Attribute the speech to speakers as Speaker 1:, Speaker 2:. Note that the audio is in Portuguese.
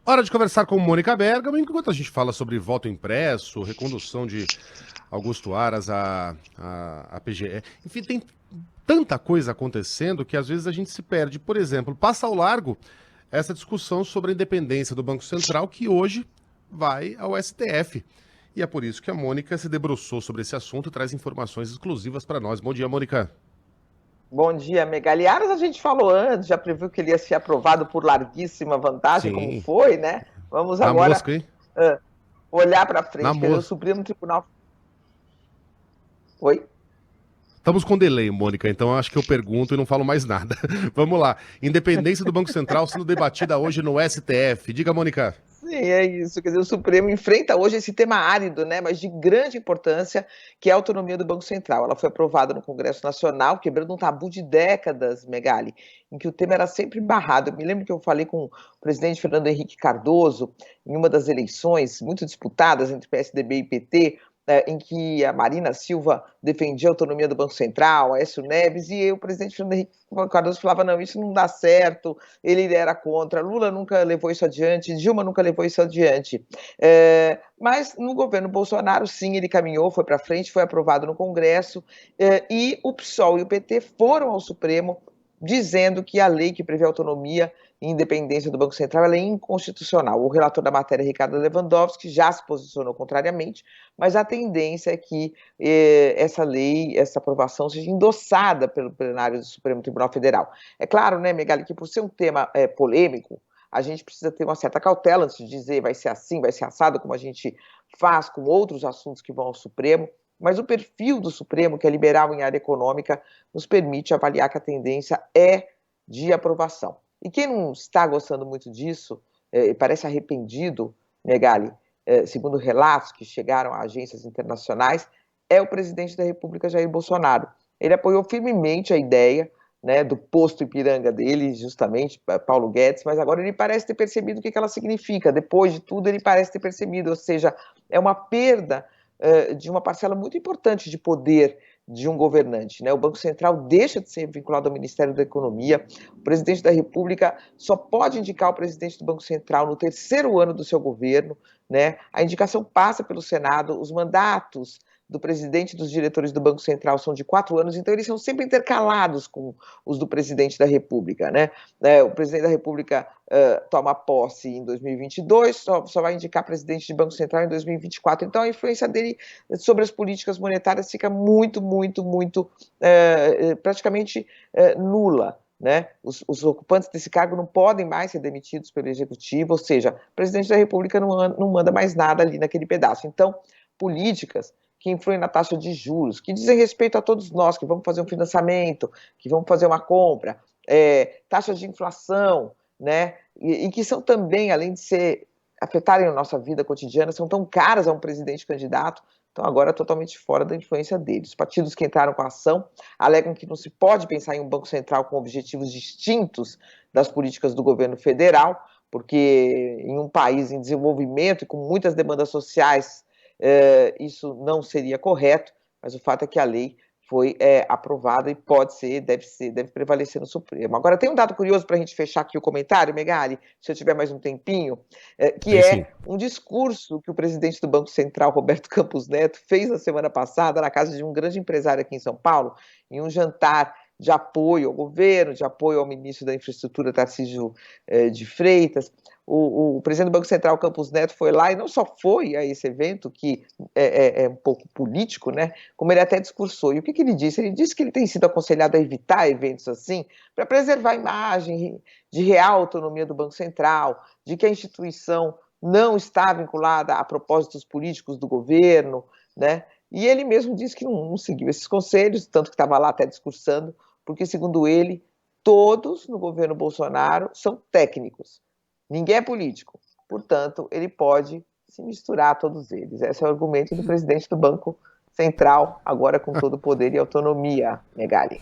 Speaker 1: Hora de conversar com Mônica Bergamo, enquanto a gente fala sobre voto impresso, recondução de Augusto Aras à PGE. Enfim, tem tanta coisa acontecendo que às vezes a gente se perde. Por exemplo, passa ao largo essa discussão sobre a independência do Banco Central, que hoje vai ao STF. E é por isso que a Mônica se debruçou sobre esse assunto e traz informações exclusivas para nós. Bom dia, Mônica.
Speaker 2: Bom dia, Megali. Aras, a gente falou antes, já previu que ele ia ser aprovado por larguíssima vantagem, como
Speaker 1: Sim,
Speaker 2: foi, né? Vamos
Speaker 1: na
Speaker 2: agora
Speaker 1: mosca, hein?
Speaker 2: olhar para
Speaker 1: Na
Speaker 2: frente, quer dizer, o
Speaker 1: mosca.
Speaker 2: Supremo Tribunal. Oi?
Speaker 1: Estamos com delay, Mônica, então acho que eu pergunto e não falo mais nada. Vamos lá. Independência do Banco Central sendo debatida hoje no STF. Diga, Mônica.
Speaker 2: Sim, é isso. Quer dizer, o Supremo enfrenta hoje esse tema árido, né, mas de grande importância, que é a autonomia do Banco Central. Ela foi aprovada no Congresso Nacional, quebrando um tabu de décadas, Megali, em que o tema era sempre barrado. Eu me lembro que eu falei com o presidente Fernando Henrique Cardoso em uma das eleições muito disputadas entre PSDB e PT, em que a Marina Silva defendia a autonomia do Banco Central, Aécio Neves, e o presidente Fernando Henrique Cardoso falava, não, isso não dá certo, ele era contra, Lula nunca levou isso adiante, Dilma nunca levou isso adiante. Mas no governo Bolsonaro, sim, ele caminhou, foi para frente, foi aprovado no Congresso, e o PSOL e o PT foram ao Supremo dizendo que a lei que prevê autonomia e independência do Banco Central ela é inconstitucional. O relator da matéria, Ricardo Lewandowski, já se posicionou contrariamente, mas a tendência é que essa lei, essa aprovação seja endossada pelo plenário do Supremo Tribunal Federal. É claro, né, Megali, que por ser um tema polêmico, a gente precisa ter uma certa cautela antes de dizer vai ser assim, vai ser assado, como a gente faz com outros assuntos que vão ao Supremo, mas o perfil do Supremo, que é liberal em área econômica, nos permite avaliar que a tendência é de aprovação. E quem não está gostando muito disso, parece arrependido, Megali, segundo relatos que chegaram a agências internacionais, é o presidente da República, Jair Bolsonaro. Ele apoiou firmemente a ideia, né, do posto Ipiranga dele, justamente, Paulo Guedes, mas agora ele parece ter percebido o que ela significa. Depois de tudo, ele parece ter percebido, ou seja, é uma perda de uma parcela muito importante de poder de um governante, né? O Banco Central deixa de ser vinculado ao Ministério da Economia, o presidente da República só pode indicar o presidente do Banco Central no terceiro ano do seu governo, né? A indicação passa pelo Senado, os mandatos do presidente e dos diretores do Banco Central são de 4 anos, então eles são sempre intercalados com os do presidente da República, né? O presidente da República toma posse em 2022, só vai indicar presidente de Banco Central em 2024, então a influência dele sobre as políticas monetárias fica muito, praticamente nula. Né? Os ocupantes desse cargo não podem mais ser demitidos pelo Executivo, ou seja, o presidente da República não manda mais nada ali naquele pedaço. Então, políticas que influem na taxa de juros, que dizem respeito a todos nós, que vamos fazer um financiamento, que vamos fazer uma compra, taxas de inflação, né? E que são também, além de afetarem a nossa vida cotidiana, são tão caras a um presidente candidato, então agora totalmente fora da influência deles. Os partidos que entraram com a ação alegam que não se pode pensar em um Banco Central com objetivos distintos das políticas do governo federal, porque em um país em desenvolvimento e com muitas demandas sociais, isso não seria correto, mas o fato é que a lei foi aprovada e deve prevalecer no Supremo. Agora, tem um dado curioso para a gente fechar aqui o comentário, Megali, se eu tiver mais um tempinho, que
Speaker 1: Tem sim.
Speaker 2: é um discurso que o presidente do Banco Central, Roberto Campos Neto, fez na semana passada na casa de um grande empresário aqui em São Paulo, em um jantar de apoio ao governo, de apoio ao ministro da Infraestrutura, Tarcísio de Freitas. O presidente do Banco Central, Campos Neto, foi lá e não só foi a esse evento, que é um pouco político, né, como ele até discursou. E o que ele disse? Ele disse que ele tem sido aconselhado a evitar eventos assim para preservar a imagem de real autonomia do Banco Central, de que a instituição não está vinculada a propósitos políticos do governo, né? E ele mesmo disse que não seguiu esses conselhos, tanto que estava lá até discursando, porque, segundo ele, todos no governo Bolsonaro são técnicos. Ninguém é político. Portanto, ele pode se misturar a todos eles. Esse é o argumento do presidente do Banco Central, agora com todo o poder e autonomia, Megali.